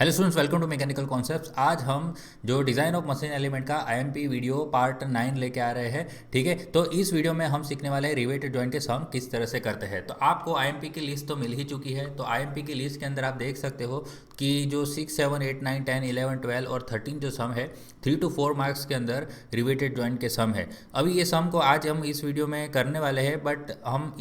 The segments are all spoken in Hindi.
Hello students, welcome to mechanical concepts. आज हम जो डिज़ाइन ऑफ मशीन एलिमेंट का आईएमपी वीडियो पार्ट 9 लेके आ रहे हैं। ठीक है, तो इस वीडियो में हम सीखने वाले हैं रिवेटेड जॉइंट के सम किस तरह से करते हैं। तो आपको आईएमपी की लिस्ट तो मिल ही चुकी है। तो आईएमपी की लिस्ट के अंदर आप देख सकते हो कि जो 6, 7, 8, 9, 10, 11, 12 और 13 जो सम है 3 to 4 मार्क्स के अंदर रिवेटेड जॉइंट के सम है। अभी ये सम को आज हम इस वीडियो में करने वाले हैं, बट हम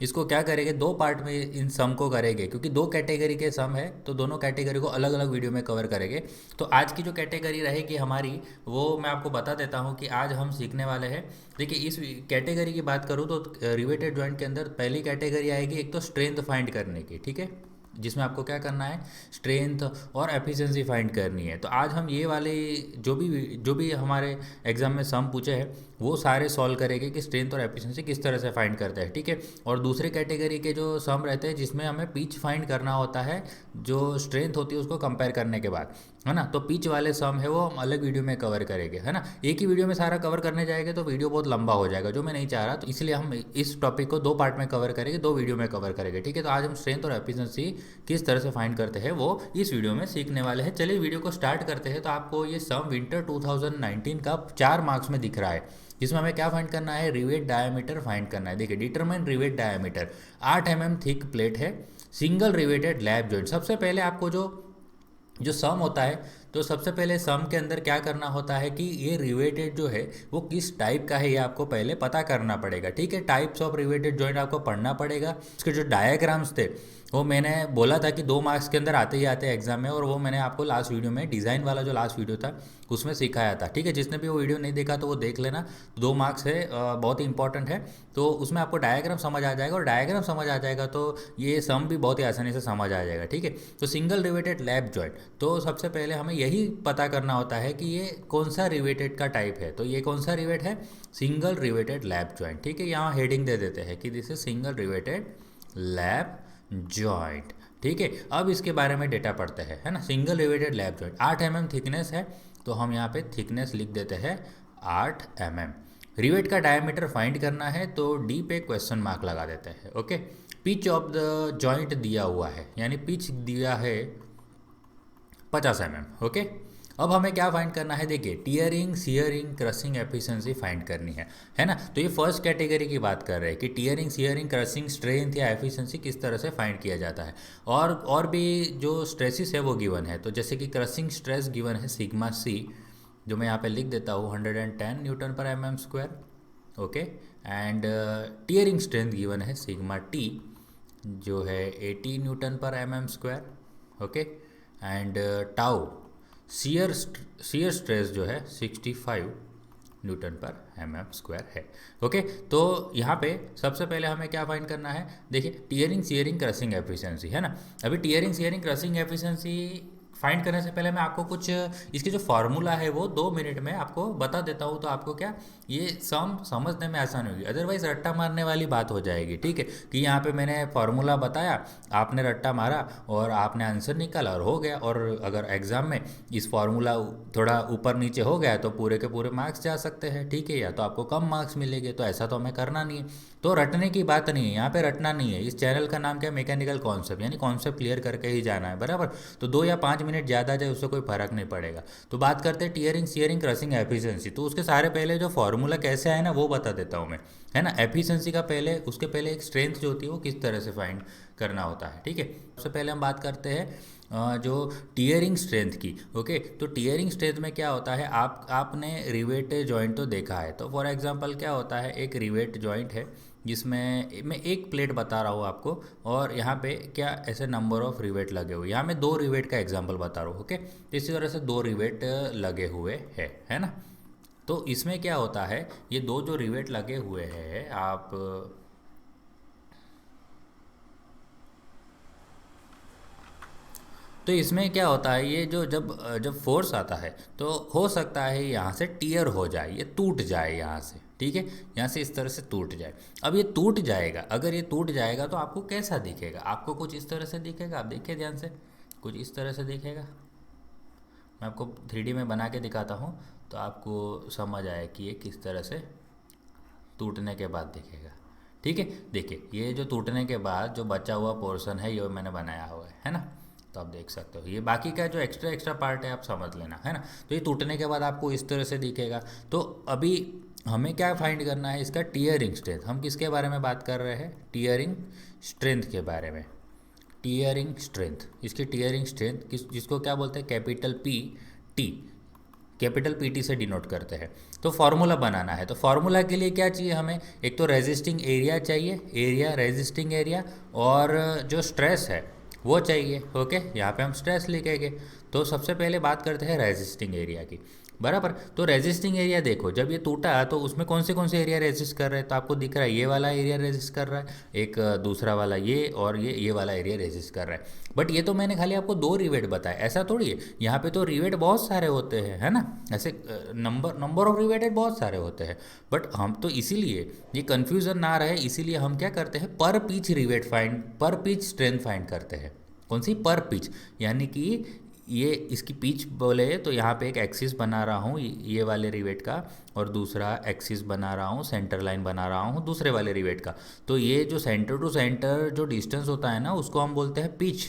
इसको क्या करेंगे, दो पार्ट में इन सम को करेंगे, क्योंकि दो कैटेगरी के सम है तो दोनों कैटेगरी को अलग अलग वीडियो में कवर करेंगे। तो आज की जो कैटेगरी रहेगी हमारी, वो मैं आपको बता देता हूँ कि आज हम सीखने वाले हैं। देखिए, इस कैटेगरी की बात करूँ तो रिवेटेड जॉइंट के अंदर पहली कैटेगरी आएगी, एक तो स्ट्रेंथ फाइंड करने की। ठीक है, जिसमें आपको क्या करना है, स्ट्रेंथ और एफिशिएंसी फाइंड करनी है। तो आज हम ये वाले जो भी हमारे एग्जाम में सम पूछे हैं वो सारे सॉल्व करेंगे कि स्ट्रेंथ और एफिशिएंसी किस तरह से फाइंड करते हैं। ठीक है, और दूसरे कैटेगरी के जो सम रहते हैं जिसमें हमें पिच फाइंड करना होता है, जो स्ट्रेंथ होती है उसको कंपेयर करने के बाद, है ना। तो पिच वाले सम है वो हम अलग वीडियो में कवर करेंगे, है ना। एक ही वीडियो में सारा कवर करने जाएंगे तो वीडियो बहुत लंबा हो जाएगा, जो मैं नहीं चाह रहा। तो इसलिए हम इस टॉपिक को दो पार्ट में कवर करेंगे, दो वीडियो में कवर करेंगे। ठीक है, तो आज हम स्ट्रेंथ और एफिशिएंसी किस तरह से फाइंड करते हैं वो इस वीडियो में सीखने वाले हैं। चलिए वीडियो को स्टार्ट करते हैं। तो आपको ये सम विंटर 2019 का 4 मार्क्स में दिख रहा है, जिसमें हमें क्या फाइंड करना है, रिवेट डायमीटर फाइंड करना है। देखिए, determine rivet diameter 8 thick plate है, सिंगल रिवेटेड लैप जॉइंट। सबसे पहले आपको जो जो सम होता है, तो सबसे पहले सम के अंदर क्या करना होता है कि ये रिवेटेड जो है वो किस टाइप का है ये आपको पहले पता करना पड़ेगा। ठीक है, टाइप्स ऑफ रिवेटेड जॉइंट आपको पढ़ना पड़ेगा। उसके जो डायग्राम्स थे वो मैंने बोला था कि 2 मार्क्स के अंदर आते ही आते हैं एग्जाम में, और वो मैंने आपको लास्ट वीडियो में, डिज़ाइन वाला जो लास्ट वीडियो था उसमें सिखाया था। ठीक है, जिसने भी वो वीडियो नहीं देखा तो वो देख लेना। 2 मार्क्स है, बहुत ही इंपॉर्टेंट है। तो उसमें आपको डायग्राम समझ आ जाएगा, और डायग्राम समझ आ जाएगा तो ये सम भी बहुत ही आसानी से समझ आ जाएगा। ठीक है, तो सिंगल रिवेटेड लैप जॉइंट, तो सबसे पहले हमें यही पता करना होता है कि ये कौन सा रिवेटेड का टाइप है। तो ये कौन सा रिवेट है, सिंगल रिवेटेड लैप जॉइंट। ठीक है, यहाँ हेडिंग दे देते हैं कि this is single riveted lap joint. ठीक है, अब इसके बारे में डेटा पढ़ते हैं, है ना। Single riveted lap joint 8 thickness है, तो हम यहाँ पे थिकनेस लिख देते हैं 8 रिवेट का डायमीटर फाइंड करना है, तो डी पे क्वेश्चन मार्क लगा देते हैं। Okay, pitch of the joint दिया हुआ है, यानी पिच दिया है 50 ओके, अब हमें क्या फाइंड करना है, देखिए, tearing, shearing, crushing efficiency find करनी है ना। तो ये फर्स्ट कैटेगरी की बात कर रहे हैं कि टीयरिंग, सीयरिंग, क्रशिंग, स्ट्रेंथ या एफिशिएंसी किस तरह से फाइंड किया जाता है। और भी जो स्ट्रेसिस है वो गिवन है। तो जैसे कि क्रशिंग स्ट्रेस गिवन है सिग्मा सी, जो मैं यहाँ पे लिख देता हूँ 110 न्यूटन पर square. Okay, and tearing strength given है सिग्मा टी, जो है 80 न्यूटन पर square. Okay, and tau shear stress जो है 65 न्यूटन पर स्क्वायर है। ओके, तो यहाँ पे सबसे पहले हमें क्या फाइंड करना है, देखिए, टीयरिंग, सीयरिंग, क्रशिंग एफिशिएंसी, है ना। अभी tearing, shearing, crushing efficiency find करने से पहले मैं आपको कुछ इसके जो फार्मूला है वो 2 मिनट में आपको बता देता हूँ, तो आपको क्या ये सम समझने में आसानी होगी। अदरवाइज रट्टा मारने वाली बात हो जाएगी। ठीक है, कि यहाँ पे मैंने फार्मूला बताया, आपने रट्टा मारा और आपने आंसर निकाला और हो गया। और अगर एग्जाम में इस फार्मूला थोड़ा ऊपर नीचे हो गया तो पूरे के पूरे मार्क्स जा सकते हैं। ठीक है, या तो आपको कम मार्क्स मिलेंगे। तो ऐसा तो हमें करना नहीं है। तो रटने की बात नहीं है, यहाँ पे रटना नहीं है। इस चैनल का नाम क्या है, मैकेनिकल कॉन्सेप्ट, यानी कॉन्सेप्ट क्लियर करके ही जाना है, बराबर। तो 2 या 5 मिनट ज़्यादा जाए उससे कोई फर्क नहीं पड़ेगा। तो बात करते हैं टीयरिंग, सीयरिंग, क्रशिंग एफिशिएंसी। तो उसके सारे पहले जो फार्मूला कैसे आए ना वो बता देता हूँ मैं, है ना। एफिशिएंसी का पहले, उसके पहले एक स्ट्रेंथ जो होती है वो किस तरह से फाइंड करना होता है। ठीक है, सबसे पहले हम बात करते हैं जो टियरिंग स्ट्रेंथ की। ओके, तो टियरिंग स्ट्रेंथ में क्या होता है, आपने रिवेट जॉइंट तो देखा है। तो फॉर एग्जांपल क्या होता है, एक रिवेट जॉइंट है जिसमें मैं एक प्लेट बता रहा हूँ आपको, और यहाँ पे क्या ऐसे नंबर ऑफ रिवेट लगे हुए, यहाँ मैं 2 रिवेट का एग्जांपल बता रहा हूँ। ओके, तो इसी तरह से 2 रिवेट लगे हुए हैं, है ना। तो इसमें क्या होता है, ये 2 जो रिवेट लगे हुए हैं, आप तो इसमें क्या होता है, ये जो जब जब फोर्स आता है तो हो सकता है यहाँ से टीयर हो जाए, ये टूट जाए यहाँ से। ठीक है, यहाँ से इस तरह से टूट जाए। अब ये टूट जाएगा, अगर ये टूट जाएगा तो आपको कैसा दिखेगा, आपको कुछ इस तरह से दिखेगा। आप देखिए ध्यान से, कुछ इस तरह से दिखेगा। मैं आपको 3D में बना के दिखाता हूँ तो आपको समझ आए कि ये किस तरह से टूटने के बाद दिखेगा। ठीक है, देखिए, ये जो टूटने के बाद जो बचा हुआ पोर्शन है ये मैंने बनाया हुआ है ना। तो आप देख सकते हो, ये बाकी का जो एक्स्ट्रा एक्स्ट्रा पार्ट है आप समझ लेना, है ना। तो ये टूटने के बाद आपको इस तरह से दिखेगा। तो अभी हमें क्या फाइंड करना है, इसका टीयरिंग स्ट्रेंथ। हम किसके बारे में बात कर रहे हैं, टीयरिंग स्ट्रेंथ के बारे में। टीयरिंग स्ट्रेंथ, इसकी टीयरिंग स्ट्रेंथ जिसको क्या बोलते हैं, capital P T, capital PT से डिनोट करते हैं। तो फार्मूला बनाना है, तो फार्मूला के लिए क्या चाहिए हमें, एक तो रेजिस्टिंग एरिया चाहिए, एरिया रेजिस्टिंग एरिया, और जो स्ट्रेस है वो चाहिए। ओके, यहाँ पे हम स्ट्रेस लिखेंगे। तो सबसे पहले बात करते हैं रेजिस्टिंग एरिया की, बराबर। तो रेजिस्टिंग एरिया देखो, जब ये टूटा तो उसमें कौन से एरिया रेजिस्ट कर रहे हैं, तो आपको दिख रहा है ये वाला एरिया रेजिस्ट कर रहा है, एक दूसरा वाला ये, और ये वाला एरिया रेजिस्ट कर रहा है। बट ये तो मैंने खाली आपको 2 रिवेट बताए, ऐसा थोड़ी है, यहाँ पे तो रिवेट बहुत सारे होते हैं, है ना। ऐसे नंबर ऑफ रिवेटेड बहुत सारे होते हैं। बट हम तो इसीलिए ये कन्फ्यूज़न ना रहे, इसीलिए हम क्या करते हैं, पर पिच रिवेट फाइंड, पर पिच स्ट्रेंथ फाइंड करते हैं। कौन सी, पर पिच, यानी कि ये इसकी पिच बोले तो यहाँ पे एक एक्सिस बना रहा हूँ ये वाले रिवेट का, और दूसरा एक्सिस बना रहा हूँ, सेंटर लाइन बना रहा हूँ दूसरे वाले रिवेट का। तो ये जो सेंटर टू सेंटर जो डिस्टेंस होता है ना, उसको हम बोलते हैं पिच,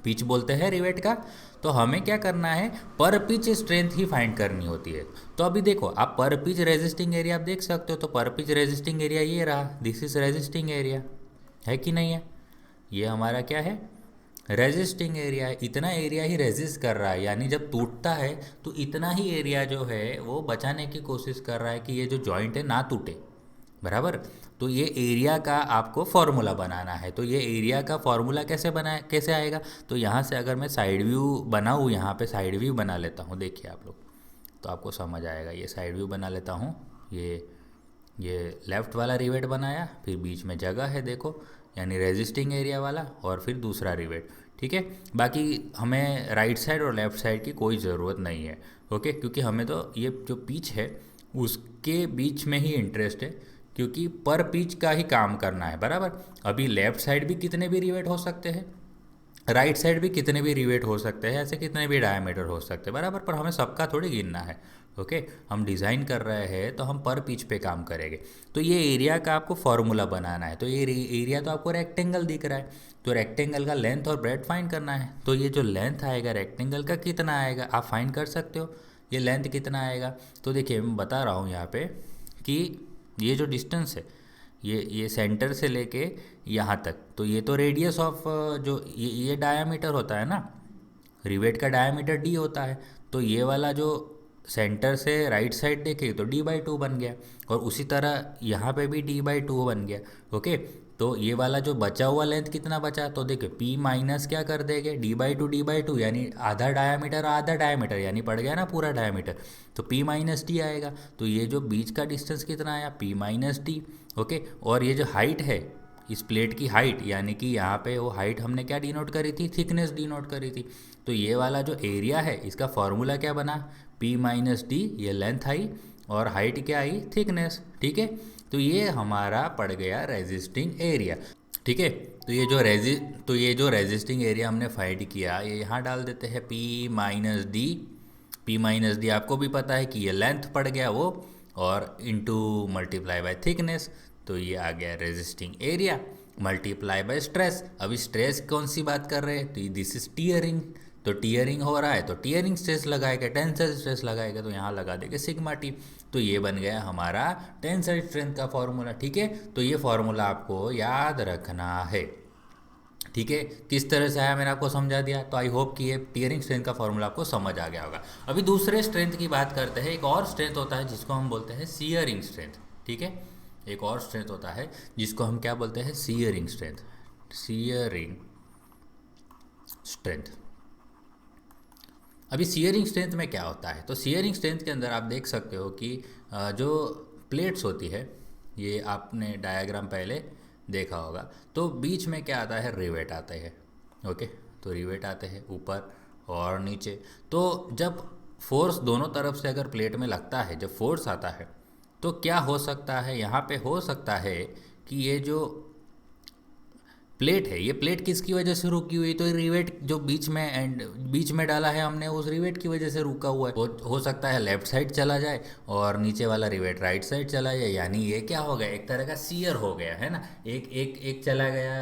पिच बोलते हैं रिवेट का। तो हमें क्या करना है, पर पिच स्ट्रेंथ ही फाइंड करनी होती है। तो अभी देखो आप पर पिच रेजिस्टिंग एरिया आप देख सकते हो, तो पर पिच रेजिस्टिंग एरिया ये रहा, दिस इज रेजिस्टिंग एरिया, है कि नहीं है, ये हमारा क्या है, रेजिस्टिंग एरिया है। इतना एरिया ही रेजिस्ट कर रहा है, यानी जब टूटता है तो इतना ही एरिया जो है वो बचाने की कोशिश कर रहा है कि ये जो जॉइंट है ना टूटे, बराबर। तो ये एरिया का आपको फॉर्मूला बनाना है। तो ये एरिया का फॉर्मूला कैसे आएगा, तो यहाँ से अगर मैं साइड व्यू बनाऊँ, यहाँ पे साइड व्यू बना लेता हूँ, देखिए आप लोग, तो आपको समझ आएगा। ये साइड व्यू बना लेता हूँ, ये लेफ़्ट वाला रिवेट बनाया, फिर बीच में जगह है देखो, यानी रेजिस्टिंग एरिया वाला, और फिर दूसरा रिवेट, ठीक है। बाकी हमें राइट साइड और लेफ़्ट साइड की कोई ज़रूरत नहीं है, ओके, क्योंकि हमें तो ये जो पिच है उसके बीच में ही इंटरेस्ट है, क्योंकि पर पिच का ही काम करना है, बराबर। अभी लेफ़्ट साइड भी कितने भी रिवेट हो सकते हैं, राइट साइड भी कितने भी रिवेट हो सकते हैं, ऐसे कितने भी डायमीटर हो सकते हैं, बराबर। पर हमें सबका थोड़ी गिनना है, ओके। हम डिज़ाइन कर रहे हैं तो हम पर पिच पे काम करेंगे। तो ये एरिया का आपको फॉर्मूला बनाना है। तो ये एरिया तो आपको रेक्टेंगल दिख रहा है, तो रेक्टेंगल का लेंथ और ब्रेड फाइंड करना है। तो ये जो लेंथ आएगा रेक्टेंगल का कितना आएगा, आप फाइंड कर सकते हो, ये लेंथ कितना आएगा। तो देखिए मैं बता रहा हूँ यहाँ पे कि ये जो डिस्टेंस है, ये सेंटर से लेके यहाँ तक, तो ये तो रेडियस ऑफ जो ये डायामीटर होता है ना, रिवेट का डायामीटर डी होता है। तो ये वाला जो सेंटर से राइट साइड देखे तो d/2 बन गया, और उसी तरह यहाँ पे भी d/2 बन गया, ओके। तो ये वाला जो बचा हुआ लेंथ कितना बचा, तो देखिए p माइनस क्या कर देंगे, d/2 यानी आधा डायामीटर यानी पड़ गया ना पूरा डायामीटर, तो p माइनस टी आएगा। तो ये जो बीच का डिस्टेंस कितना आया, p माइनस टी, ओके। और ये जो हाइट है इस प्लेट की हाइट, यानी कि यहाँ पे वो हाइट हमने क्या डिनोट करी थी, थिकनेस डिनोट करी थी। तो ये वाला जो एरिया है इसका फॉर्मूला क्या बना, p माइनस डी, ये लेंथ आई, और हाइट क्या आई, थिकनेस, ठीक है। तो ये हमारा पड़ गया रेजिस्टिंग एरिया, ठीक है। तो ये जो रेजिस्टिंग एरिया हमने फाइंड किया, ये यहाँ डाल देते हैं p माइनस डी आपको भी पता है कि ये लेंथ पड़ गया वो, और इंटू मल्टीप्लाई बाय थिकनेस, तो ये आ गया resisting area multiply by stress. अभी स्ट्रेस कौन सी बात कर रहे हैं, तो दिस इज टीयरिंग, तो टीयरिंग हो रहा है तो टीयरिंग स्ट्रेस लगाएगा, टेंसाइल स्ट्रेस लगाएगा, तो यहाँ लगा देंगे सिग्मा टी। तो ये बन गया हमारा टेंसाइल स्ट्रेंथ का फॉर्मूला, ठीक है। तो ये फॉर्मूला आपको याद रखना है, ठीक है। किस तरह से आया मैंने आपको समझा दिया, तो आई होप कि ये टीयरिंग स्ट्रेंथ का फॉर्मूला आपको समझ आ गया होगा। अभी दूसरे स्ट्रेंथ की बात करते हैं। एक और स्ट्रेंथ होता है जिसको हम बोलते हैं सीयरिंग स्ट्रेंथ, ठीक है। एक और स्ट्रेंथ होता है जिसको हम क्या बोलते हैं, सीयरिंग स्ट्रेंथ, सीयरिंग स्ट्रेंथ। अभी सीयरिंग स्ट्रेंथ में क्या होता है, तो सीयरिंग स्ट्रेंथ के अंदर आप देख सकते हो कि जो प्लेट्स होती है, ये आपने डायग्राम पहले देखा होगा, तो बीच में क्या आता है, रिवेट आते हैं, ओके। तो रिवेट आते हैं ऊपर और नीचे। तो जब फोर्स दोनों तरफ से अगर प्लेट में लगता है, जब फोर्स आता है, तो क्या हो सकता है, यहाँ पे हो सकता है कि ये जो प्लेट है, ये प्लेट किसकी वजह से रुकी हुई, तो रिवेट जो बीच में डाला है हमने, उस रिवेट की वजह से रुका हुआ है। हो सकता है लेफ्ट साइड चला जाए और नीचे वाला रिवेट राइट साइड चला जाए, यानी ये क्या हो गया, एक तरह का सीयर हो गया, है ना। एक चला गया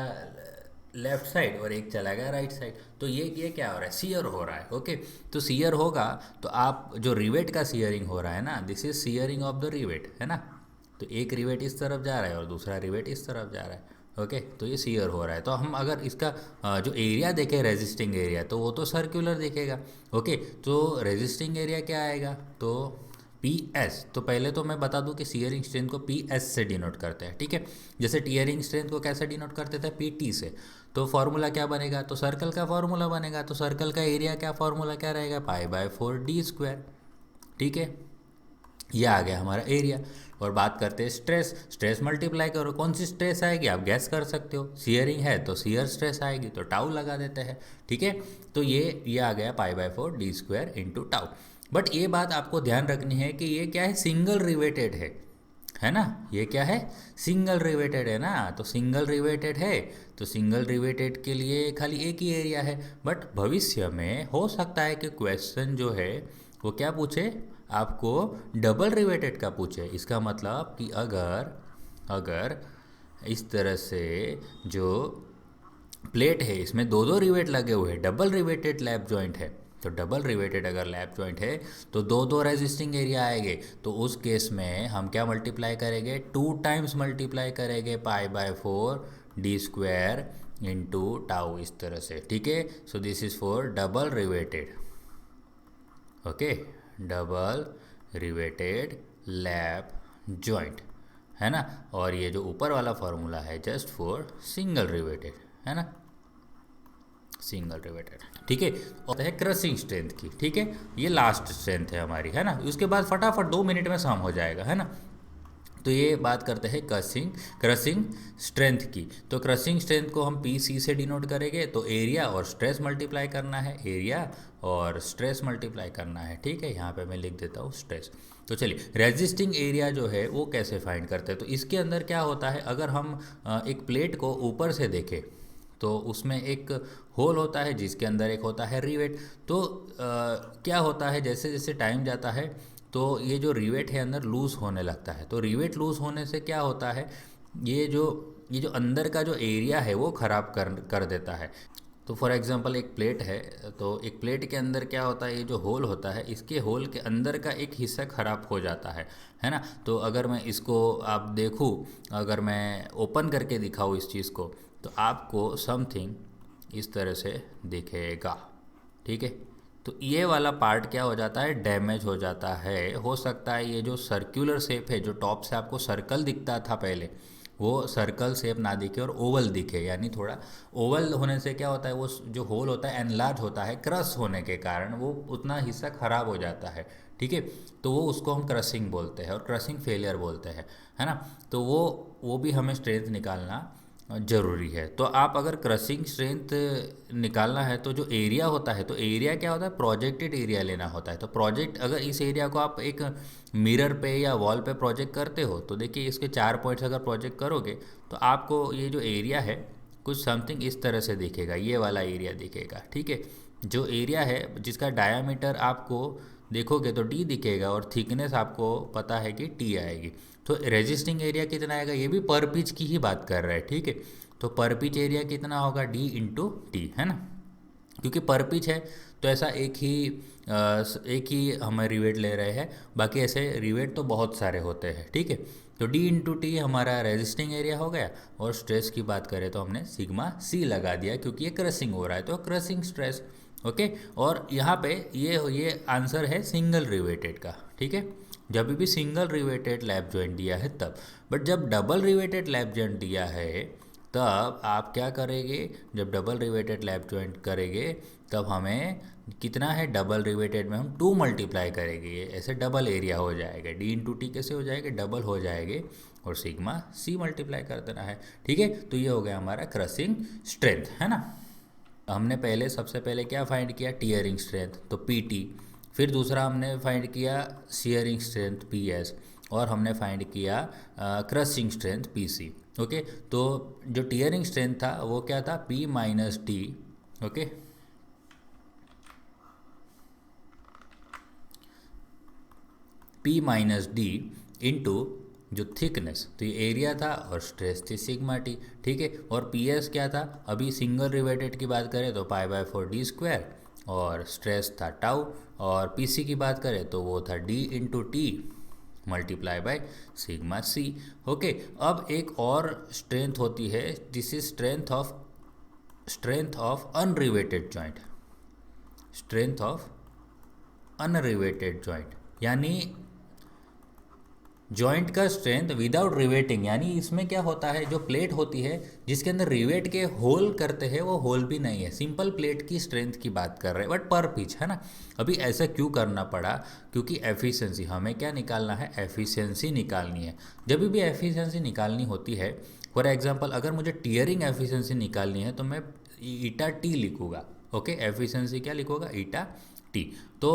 लेफ्ट साइड और एक चला गया राइट साइड। तो ये क्या हो रहा है, सीयर हो रहा है। ओके, तो सीयर होगा तो आप जो रिवेट का सीयरिंग हो रहा है ना, this is shearing of the rivet, है ना। तो एक रिवेट इस तरफ जा रहा है और दूसरा रिवेट इस तरफ जा रहा है। ओके, तो ये सीयर हो रहा है। तो हम अगर इसका जो एरिया देखें रेजिस्टिंग एरिया, तो वो तो सर्कुलर दिखेगा। ओके, तो रेजिस्टिंग एरिया क्या आएगा, तो पी एस। तो पहले तो मैं बता दूं कि सीयरिंग स्ट्रेंथ को पी एस से डिनोट करते हैं, ठीक है। जैसे टीयरिंग स्ट्रेंथ को कैसे डिनोट करते थे, पी टी से। तो फॉर्मूला क्या बनेगा, तो सर्कल का फॉर्मूला बनेगा। तो सर्कल का एरिया क्या फॉर्मूला क्या रहेगा, पाई/4d², ठीक है। ये आ गया हमारा एरिया। और बात करते हैं स्ट्रेस। स्ट्रेस मल्टीप्लाई करो, कौन सी स्ट्रेस आएगी आप गैस कर सकते हो। सीयरिंग है तो सीयर स्ट्रेस आएगी, तो टाउ लगा देते हैं, ठीक है। तो ये आ गया पाई/4d² इंटू टाउ। बट ये बात आपको ध्यान रखनी है कि ये क्या है, सिंगल रिवेटेड है ना। ये क्या है, सिंगल रिवेटेड है ना। तो सिंगल रिवेटेड है तो सिंगल रिवेटेड के लिए खाली एक ही एरिया है। बट भविष्य में हो सकता है कि क्वेश्चन जो है वो क्या पूछे, आपको डबल रिवेटेड का पूछे। इसका मतलब कि अगर अगर इस तरह से जो प्लेट है इसमें दो दो रिवेट लगे हुए हैं, डबल रिवेटेड लैप जॉइंट है, तो डबल रिवेटेड अगर लैप जॉइंट है तो दो दो रेजिस्टिंग एरिया आएंगे। तो उस केस में हम क्या मल्टीप्लाई करेंगे, 2 टाइम्स मल्टीप्लाई करेंगे पाई/4d² इंटू टाउ, इस तरह से, ठीक है। So this is for double riveted, okay, double riveted lap joint, है ना। और ये जो ऊपर वाला फॉर्मूला है जस्ट फॉर सिंगल रिवेटेड, है ना, सिंगल रिवेटेड, ठीक है। और है क्रशिंग स्ट्रेंथ की, ठीक है। ये लास्ट स्ट्रेंथ है हमारी, है ना। उसके बाद फटाफट 2 मिनट में सम हो जाएगा, है ना। तो ये बात करते हैं क्रशिंग स्ट्रेंथ की। तो क्रशिंग स्ट्रेंथ को हम पी सी से डिनोट करेंगे। तो एरिया और स्ट्रेस मल्टीप्लाई करना है, एरिया और स्ट्रेस मल्टीप्लाई करना है, ठीक है। यहाँ पे मैं लिख देता हूँ स्ट्रेस। तो चलिए, रेजिस्टिंग एरिया जो है वो कैसे फाइंड करते हैं। तो इसके अंदर क्या होता है, अगर हम एक प्लेट को ऊपर से देखें तो उसमें एक होल होता है जिसके अंदर एक होता है रिवेट। तो क्या होता है, जैसे जैसे टाइम जाता है तो ये जो रिवेट है अंदर लूज़ होने लगता है। तो रिवेट लूज़ होने से क्या होता है, ये जो अंदर का जो एरिया है वो ख़राब कर देता है। तो फॉर एग्जांपल एक प्लेट है, तो एक प्लेट के अंदर क्या होता है, ये जो होल होता है इसके होल के अंदर का एक हिस्सा ख़राब हो जाता है ना। तो अगर मैं इसको आप देखूँ, अगर मैं ओपन करके दिखाऊँ इस चीज़ को, तो आपको समथिंग इस तरह से दिखेगा, ठीक है। तो ये वाला पार्ट क्या हो जाता है, डैमेज हो जाता है। हो सकता है ये जो सर्कुलर शेप है, जो टॉप से आपको सर्कल दिखता था पहले, वो सर्कल शेप ना दिखे और ओवल दिखे। यानी थोड़ा ओवल होने से क्या होता है, वो जो होल होता है एनलार्ज होता है, क्रश होने के कारण वो उतना हिस्सा ख़राब हो जाता है, ठीक है। तो वो उसको हम क्रशिंग बोलते हैं और क्रशिंग फेलियर बोलते हैं, है ना। तो वो भी हमें स्ट्रेंथ निकालना ज़रूरी है। तो आप अगर क्रशिंग स्ट्रेंथ निकालना है तो जो एरिया होता है, तो एरिया क्या होता है, प्रोजेक्टेड एरिया लेना होता है। तो प्रोजेक्ट, अगर इस एरिया को आप एक मिरर पे या वॉल पे प्रोजेक्ट करते हो, तो देखिए इसके 4 पॉइंट्स अगर प्रोजेक्ट करोगे तो आपको ये जो एरिया है कुछ समथिंग इस तरह से दिखेगा, ये वाला एरिया दिखेगा, ठीक है। जो एरिया है जिसका डायामीटर आपको देखोगे तो डी दिखेगा और थिकनेस आपको पता है कि टी आएगी। तो रेजिस्टिंग एरिया कितना आएगा, ये भी पर पिच की ही बात कर रहा है, ठीक है। तो पर पिच एरिया कितना होगा, डी इंटू टी, है ना। क्योंकि पर पिच है तो ऐसा एक ही हम रिवेट ले रहे हैं, बाकी ऐसे रिवेट तो बहुत सारे होते हैं, ठीक है। तो डी इंटू टी हमारा रेजिस्टिंग एरिया हो गया। और स्ट्रेस की बात करें तो हमने सिग्मा सी लगा दिया, क्योंकि ये क्रशिंग हो रहा है तो क्रशिंग स्ट्रेस, ओके। और यहाँ पे ये आंसर है सिंगल रिवेटेड का, ठीक है। जब भी सिंगल रिवेटेड लैप जॉइंट दिया है तब। बट जब डबल रिवेटेड लैप जॉइंट दिया है तब आप क्या करेंगे, जब डबल रिवेटेड लैप जॉइंट करेंगे तब हमें कितना है, डबल रिवेटेड में हम 2 मल्टीप्लाई करेंगे, ये ऐसे डबल एरिया हो जाएगा। डी इंटू टी कैसे हो जाएगा, डबल हो जाएंगे और सिग्मा सी मल्टीप्लाई कर देना है, ठीक है। तो ये हो गया हमारा क्रशिंग स्ट्रेंथ, है ना। हमने सबसे पहले क्या फाइंड किया, टीयरिंग स्ट्रेंथ, तो पी टी। फिर दूसरा हमने फाइंड किया सीयरिंग स्ट्रेंथ पी एस। और हमने फाइंड किया crushing strength P C, okay. तो जो टीयरिंग स्ट्रेंथ था वो क्या था, P minus T, okay, P minus D into जो थिकनेस, तो ये एरिया था और स्ट्रेस थी सिग्मा टी, ठीक है। और पी एस क्या था, अभी सिंगल रिवेटेड की बात करें तो π/4 d², और स्ट्रेस था टाउ, और पी सी की बात करें तो वो था d/t multiply by sigma C. Okay, अब एक और स्ट्रेंथ होती है, this is strength of unriveted joint, strength of unriveted joint, यानी जॉइंट का स्ट्रेंथ विदाउट रिवेटिंग, यानी इसमें क्या होता है, जो प्लेट होती है जिसके अंदर रिवेट के होल करते हैं वो होल भी नहीं है, सिंपल प्लेट की स्ट्रेंथ की बात कर रहे हैं, बट पर पिच है ना। अभी ऐसा क्यों करना पड़ा, क्योंकि एफिशिएंसी, हमें क्या निकालना है, एफिशिएंसी निकालनी है। जब भी एफिशिएंसी निकालनी होती है, फॉर एग्जांपल अगर मुझे टीयरिंग एफिशिएंसी निकालनी है तो मैं ईटा टी लिखूँगा। ओके, एफिशिएंसी क्या लिखूँगा, ईटा टी। तो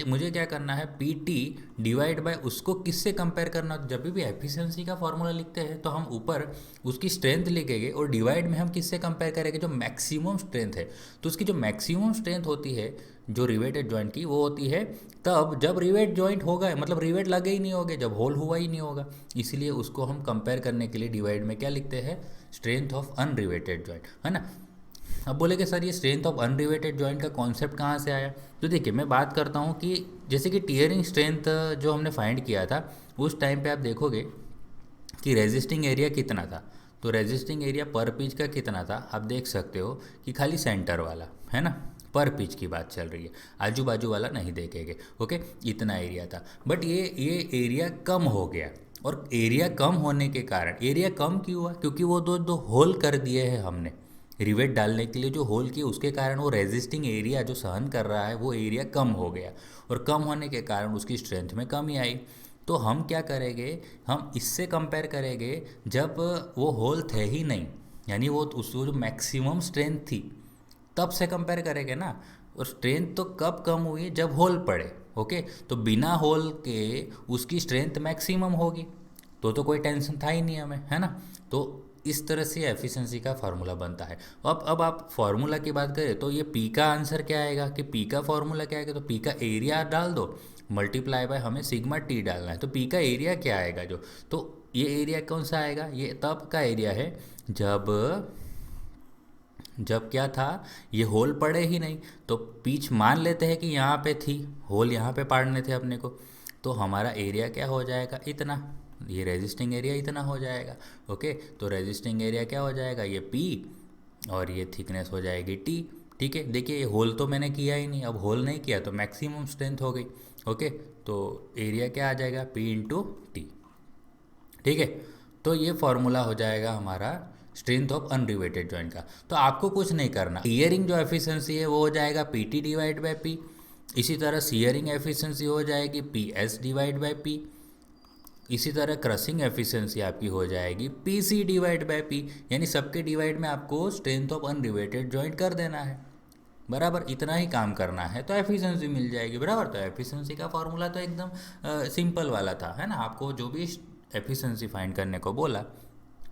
मुझे क्या करना है, पी टी डिवाइड बाय उसको किससे कंपेयर करना, जब भी एफिशिएंसी का फॉर्मूला लिखते हैं तो हम ऊपर उसकी स्ट्रेंथ लिखेंगे और डिवाइड में हम किससे कंपेयर करेंगे, जो मैक्सिमम स्ट्रेंथ है। तो उसकी जो मैक्सिमम स्ट्रेंथ होती है जो रिवेटेड जॉइंट की, वो होती है तब जब रिवेट जॉइंट होगा, मतलब रिवेट लगे ही नहीं होगे, जब होल हुआ ही नहीं होगा। इसलिए उसको हम कंपेयर करने के लिए डिवाइड में क्या लिखते हैं, स्ट्रेंथ ऑफ अनरिवेटेड जॉइंट, है ना। अब बोलेगे सर ये स्ट्रेंथ ऑफ अनरिवेटेड जॉइंट का कॉन्सेप्ट कहाँ से आया, तो देखिए मैं बात करता हूँ कि जैसे कि टीयरिंग स्ट्रेंथ जो हमने फाइंड किया था, उस टाइम पे आप देखोगे कि रेजिस्टिंग एरिया कितना था, तो रेजिस्टिंग एरिया पर पिच का कितना था, आप देख सकते हो कि खाली सेंटर वाला है ना, पर पिच की बात चल रही है, आजू बाजू वाला नहीं देखेंगे। ओके, इतना एरिया था, बट ये एरिया कम हो गया, और एरिया कम होने के कारण, एरिया कम क्यों हुआ, क्योंकि वो दो दो होल कर दिए हैं हमने रिवेट डालने के लिए, जो होल किए उसके कारण वो रेजिस्टिंग एरिया जो सहन कर रहा है वो एरिया कम हो गया, और कम होने के कारण उसकी स्ट्रेंथ में कमी आई। तो हम क्या करेंगे, हम इससे कंपेयर करेंगे जब वो होल थे ही नहीं, यानी वो उसको जो मैक्सिमम स्ट्रेंथ थी तब से कंपेयर करेंगे ना। और स्ट्रेंथ तो कब कम हुई, जब होल पड़े। ओके, तो बिना होल के उसकी स्ट्रेंथ मैक्सिमम होगी, तो कोई टेंशन था ही नहीं हमें, है ना। तो इस तरह से एफिशिएंसी का फार्मूला बनता है। अब आप फार्मूला की बात करें तो ये पी का आंसर क्या आएगा, कि पी का फार्मूला क्या आएगा, तो पी का एरिया डाल दो, मल्टीप्लाई बाय हमें सिग्मा टी डालना है, तो पी का एरिया क्या आएगा जो, तो ये एरिया कौन सा आएगा, ये तब का एरिया है जब क्या था, ये होल पड़े ही नहीं। तो पिच मान लेते हैं कि यहाँ पे थी, होल यहाँ पे पाड़ने थे अपने को, तो हमारा एरिया क्या हो जाएगा, इतना, ये रेजिस्टिंग एरिया इतना हो जाएगा। ओके, तो रेजिस्टिंग एरिया क्या हो जाएगा, ये पी, और ये थिकनेस हो जाएगी टी। ठीक है, देखिए ये होल तो मैंने किया ही नहीं, अब होल नहीं किया तो मैक्सिमम स्ट्रेंथ हो गई। ओके, तो एरिया क्या आ जाएगा, पी इंटू टी। ठीक है, तो ये फॉर्मूला हो जाएगा हमारा स्ट्रेंथ ऑफ अनरिवेटेड जॉइंट का। तो आपको कुछ नहीं करना, टीयरिंग जो एफिशिएंसी है वो हो जाएगा P T divide by P, इसी तरह सीयरिंग एफिशिएंसी हो जाएगी P S divide by P, इसी तरह क्रशिंग एफिशिएंसी आपकी हो जाएगी P C divide by P, यानी सबके डिवाइड में आपको स्ट्रेंथ ऑफ अनरिवेटेड जॉइंट कर देना है, बराबर इतना ही काम करना है तो एफिशिएंसी मिल जाएगी, बराबर। तो एफिशिएंसी का फॉर्मूला तो एकदम सिंपल वाला था, है ना। आपको जो भी एफिशिएंसी फाइंड करने को बोला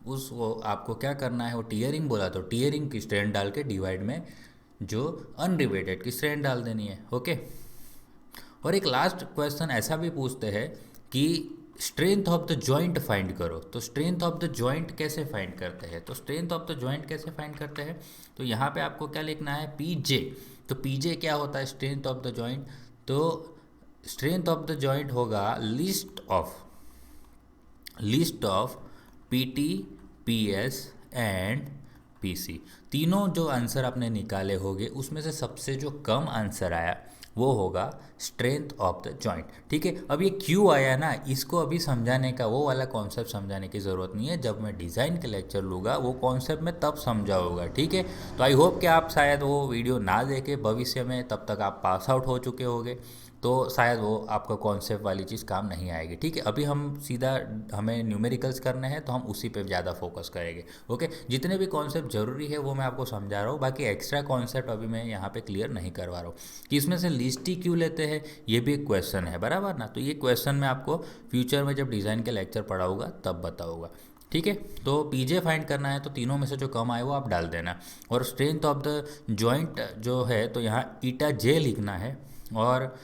वो आपको क्या करना है, वो टीयरिंग बोला तो टीयरिंग की स्ट्रेंथ डाल के डिवाइड में जो अनरिवेटेड की स्ट्रेंथ डाल देनी है। ओके, और एक लास्ट क्वेश्चन ऐसा भी पूछते हैं कि strength of the joint find करो, तो स्ट्रेंथ ऑफ द जॉइंट कैसे फाइंड करते हैं, तो स्ट्रेंथ ऑफ द जॉइंट कैसे फाइंड करते हैं, तो यहाँ पे आपको क्या लिखना है, पी जे। तो पी जे क्या होता है, स्ट्रेंथ ऑफ द जॉइंट, तो स्ट्रेंथ ऑफ द जॉइंट होगा least of P T, P S and P C. तीनों जो आंसर आपने निकाले होंगे उसमें से सबसे जो कम आंसर आया वो होगा स्ट्रेंथ ऑफ द जॉइंट। ठीक है, अब ये क्यों आया ना, इसको अभी समझाने का, वो वाला कॉन्सेप्ट समझाने की ज़रूरत नहीं है, जब मैं डिज़ाइन के लेक्चर लूँगा वो कॉन्सेप्ट मैं तब समझाऊँगा। ठीक है, तो आई होप कि आप शायद वो वीडियो ना देखे भविष्य में, तब तक आप पास आउट हो चुके होंगे, तो शायद वो आपका कॉन्सेप्ट वाली चीज़ काम नहीं आएगी। ठीक है, अभी हम सीधा, हमें न्यूमेरिकल्स करने हैं तो हम उसी पे ज़्यादा फोकस करेंगे। ओके, जितने भी कॉन्सेप्ट ज़रूरी है वो मैं आपको समझा रहा हूँ, बाकी एक्स्ट्रा कॉन्सेप्ट अभी मैं यहाँ पे क्लियर नहीं करवा रहा हूँ कि इसमें से लिस्ट ही क्यों लेते हैं, ये भी एक क्वेश्चन है, बराबर ना। तो ये क्वेश्चन मैं आपको फ्यूचर में जब डिज़ाइन के लेक्चर पढ़ाऊँगा तब बताऊँगा। ठीक है, तो पीजे फाइंड करना है तो तीनों में से जो कम आए वो आप डाल देना, और स्ट्रेंथ ऑफ द जॉइंट जो है तो यहाँ ईटा जे लिखना है, और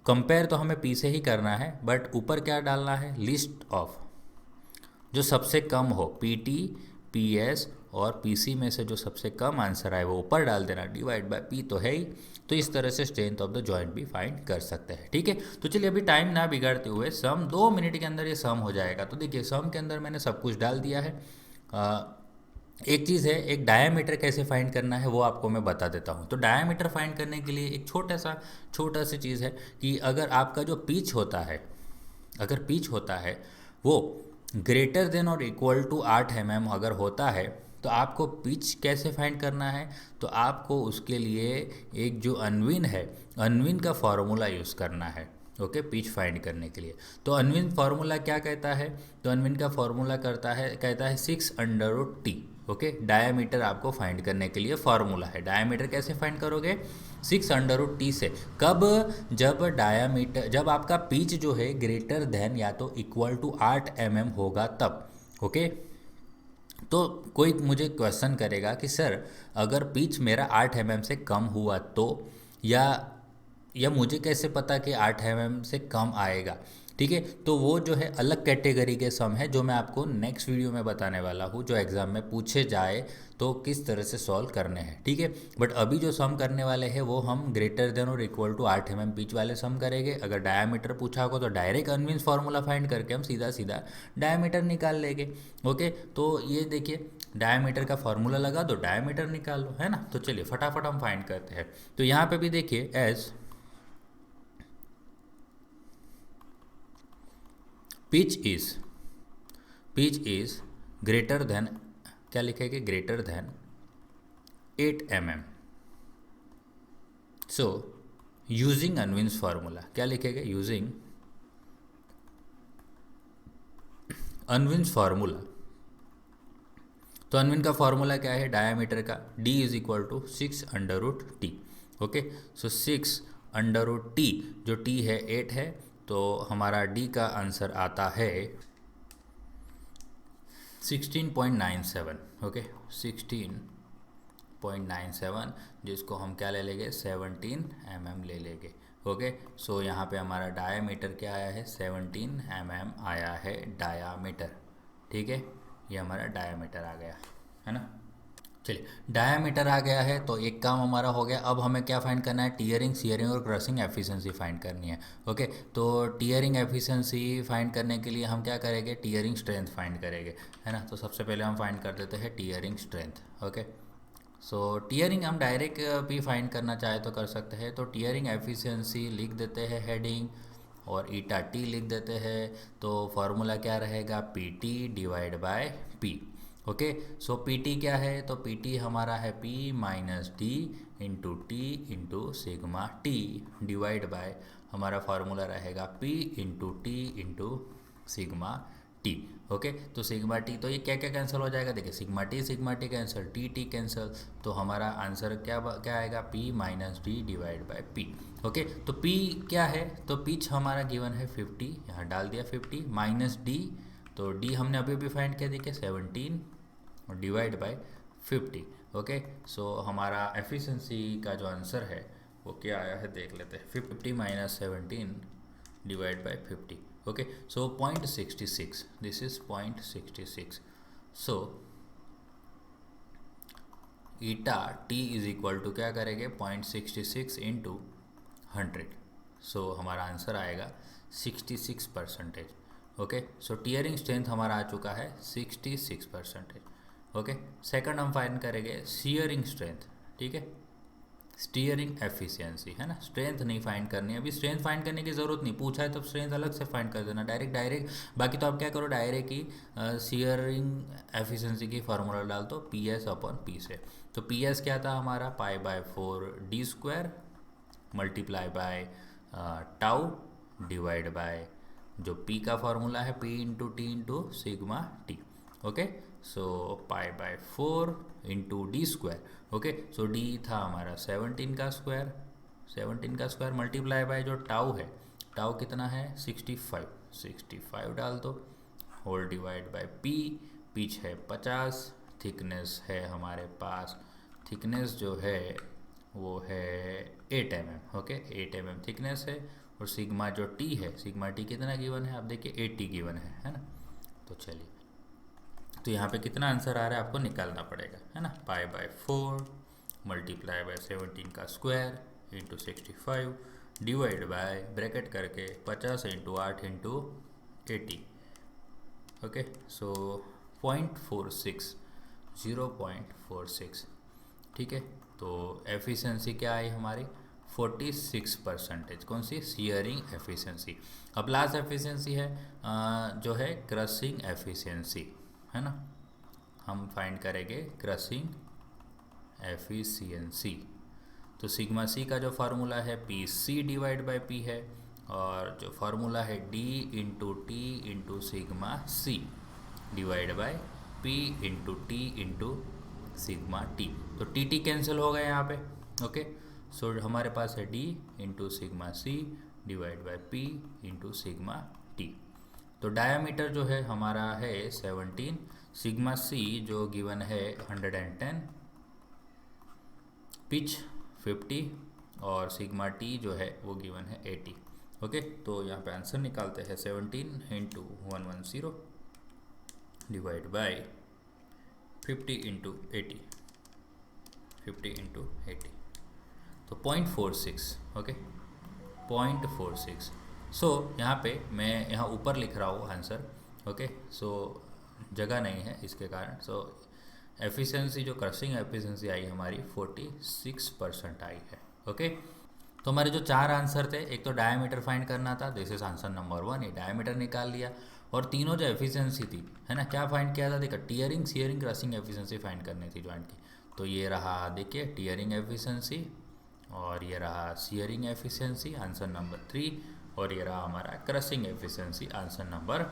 कंपेयर तो हमें पी से ही करना है, बट ऊपर क्या डालना है, लिस्ट ऑफ जो सबसे कम हो, पीटी, पीएस और पीसी में से जो सबसे कम आंसर आए वो ऊपर डाल देना, डिवाइड बाय पी तो है ही। तो इस तरह से स्ट्रेंथ ऑफ द जॉइंट भी फाइंड कर सकते हैं, ठीक है। तो चलिए अभी टाइम ना बिगाड़ते हुए सम 2 मिनट के अंदर ये सम हो जाएगा। तो देखिए सम के अंदर मैंने सब कुछ डाल दिया है। एक चीज़ है, एक डायामीटर कैसे फाइंड करना है वो आपको मैं बता देता हूँ। तो डायामीटर फाइंड करने के लिए एक छोटा सी चीज़ है कि अगर आपका जो पिच होता है, अगर पिच होता है वो ग्रेटर देन और इक्वल टू 8 mm अगर होता है, तो आपको पिच कैसे फाइंड करना है, तो आपको उसके लिए एक जो अनविन है, अनविन का फॉर्मूला यूज़ करना है, ओके, पिच फाइंड करने के लिए। तो अनविन फार्मूला क्या कहता है, तो अनविन का फॉर्मूला कहता है 6√t, ओके। डायामीटर आपको फाइंड करने के लिए फार्मूला है। डायामीटर कैसे फाइंड करोगे, 6√t से। कब, जब आपका पिच जो है ग्रेटर देन या तो इक्वल टू 8 mm होगा तब, ओके। तो कोई मुझे क्वेश्चन करेगा कि सर अगर पिच मेरा 8 mm से कम हुआ तो, या मुझे कैसे पता कि 8 mm से कम आएगा, ठीक है। तो वो जो है अलग कैटेगरी के सम है जो मैं आपको नेक्स्ट वीडियो में बताने वाला हूँ, जो एग्ज़ाम में पूछे जाए तो किस तरह से सॉल्व करने हैं, ठीक है। बट अभी जो सम करने वाले हैं वो हम ग्रेटर देन और इक्वल टू 8 mm पिच वाले सम करेंगे। अगर डायामीटर पूछा होगा तो डायरेक्ट अनविन्स फार्मूला फाइंड करके हम सीधा सीधा डायामीटर निकाल लेंगे, ओके। तो ये देखिए डायामीटर का फार्मूला लगा दो, डायामीटर निकाल लो, है ना। तो चलिए फटाफट हम फाइंड करते हैं। तो यहाँ पे भी देखिए as pitch is greater than, क्या लिखेंगे, greater than 8 mm। So using Unwin's formula क्या लिखेंगे, यूजिंग अनविन्स फार्मूला। तो अनविन का फार्मूला क्या है डायामीटर का, d is equal to 6√t, okay. So 6√t, जो t है 8 है, तो हमारा d का आंसर आता है 16.97, ओके, 16.97, जिसको हम क्या ले लेंगे, 17 mm ले लेंगे, ओके। सो यहाँ पे हमारा डायामीटर क्या आया है, 17 mm आया है डायामीटर, ठीक है। ये हमारा डायामीटर आ गया है ना। चलिए डायामीटर आ गया है तो एक काम हमारा हो गया। अब हमें क्या फाइंड करना है, टीयरिंग, शियरिंग और क्रशिंग एफिशिएंसी फाइंड करनी है, ओके। तो टीयरिंग एफिशिएंसी फाइंड करने के लिए हम क्या करेंगे, टीयरिंग स्ट्रेंथ फाइंड करेंगे, है ना। तो सबसे पहले हम फाइंड कर देते हैं टीयरिंग स्ट्रेंथ, ओके। सो टीयरिंग हम डायरेक्ट भी फाइंड करना चाहे तो कर सकते हैं। तो टीयरिंग एफिशिएंसी लिख देते हैं हेडिंग, और ईटा टी लिख देते हैं। तो फार्मूला क्या रहेगा, P T divide by P, okay. So P T क्या है, तो पी टी हमारा है P minus D into T into sigma T divide by हमारा फार्मूला रहेगा P into T into sigma t, okay. तो सिग्मा टी, तो ये क्या क्या कैंसिल हो जाएगा, देखिए sigma T cancel, T cancel, तो हमारा आंसर क्या आएगा, P minus D divide by P, okay. तो पी क्या है, तो पिच हमारा गिवन है 50, यहाँ डाल दिया 50 माइनस डी, तो डी हमने अभी भी फाइंड किया, देखिए 17 और डिवाइड बाय 50, ओके। सो हमारा एफिशिएंसी का जो आंसर है वो क्या आया है देख लेते हैं, 50 minus 17 divide by 50, okay. So 0.66, this is 0.66. So eta t is equal to क्या करेंगे, 0.66 इंटू 100, सो हमारा आंसर आएगा 66%, ओके। सो टीयरिंग स्ट्रेंथ हमारा आ चुका है 66%, ओके। सेकंड हम फाइंड करेंगे शियरिंग स्ट्रेंथ, ठीक है, स्टीयरिंग एफिशिएंसी, है ना। स्ट्रेंथ नहीं फाइंड करनी है, अभी स्ट्रेंथ फाइंड करने की ज़रूरत नहीं, पूछा है तो स्ट्रेंथ अलग से फाइंड कर देना, डायरेक्ट। बाकी तो आप क्या करो, डायरेक्ट ही शियरिंग एफिशिएंसी की फार्मूला डाल दो पी एस अपॉन पी से। तो पी एस क्या था हमारा, π/4d² multiply by tau divide by जो p का फार्मूला है p into T into sigma t, okay. So π/4 into d², okay. So d था हमारा 17 का स्क्वायर मल्टीप्लाई बाय जो टाउ है, टाउ कितना है 65 डाल दो, whole divide by p, pitch है 50, थिकनेस है हमारे पास, थिकनेस जो है वो है 8 mm, ओके, 8 mm थिकनेस है। और सिग्मा जो t है, सिग्मा t कितना गिवन है आप देखिए 80 गिवन है ना। तो चलिए तो यहाँ पे कितना आंसर आ रहा है आपको निकालना पड़ेगा, है ना। पाई बाय 4 मल्टीप्लाई बाय 17 का square into 65 divide by bracket करके 50 इंटू 8 इंटू 80। ओके, सो 0.46, 0.46, ठीक है। तो एफिशिएंसी क्या आई हमारी 46%। कौन सी? Shearing efficiency. अब लास्ट एफिशिएंसी है जो है क्रशिंग एफिशिएंसी, है ना। हम फाइंड करेंगे क्रशिंग एफिशिएंसी। तो सिग्मा सी का जो फार्मूला है P C divide by P है, और जो फार्मूला है D into T into sigma C divide by P into T into sigma T. तो टी टी कैंसिल हो गए यहाँ पे। ओके, सो हमारे पास है D into sigma C divide by P into sigma T. तो डायामीटर जो है हमारा है 17, सिग्मा सी जो गिवन है 110, पिच 50 और सिग्मा टी जो है वो गिवन है 80। ओके, तो यहाँ पे आंसर निकालते हैं 17 into 110 divide by 50 into 80, 50 into 80, तो 0.46। ओके, 0.46। सो यहाँ पे मैं यहाँ ऊपर लिख रहा हूँ आंसर। ओके, सो जगह नहीं है इसके कारण। सो एफिशिएंसी जो क्रशिंग एफिशिएंसी आई हमारी 46% आई है। ओके, तो हमारे जो 4 आंसर थे, एक तो डायमीटर फाइंड करना था, दिस इज आंसर नंबर 1, ये डायमीटर निकाल लिया। और तीनों जो एफिशिएंसी थी, है ना, क्या फाइंड किया था? देखा, tearing, shearing, crushing efficiency find करनी थी जॉइंट की। तो ये रहा, देखिए, टीयरिंग एफिशिएंसी, और ये रहा शीयरिंग एफिशिएंसी आंसर नंबर 3, और ये रहा हमारा क्रशिंग एफिशिएंसी आंसर नंबर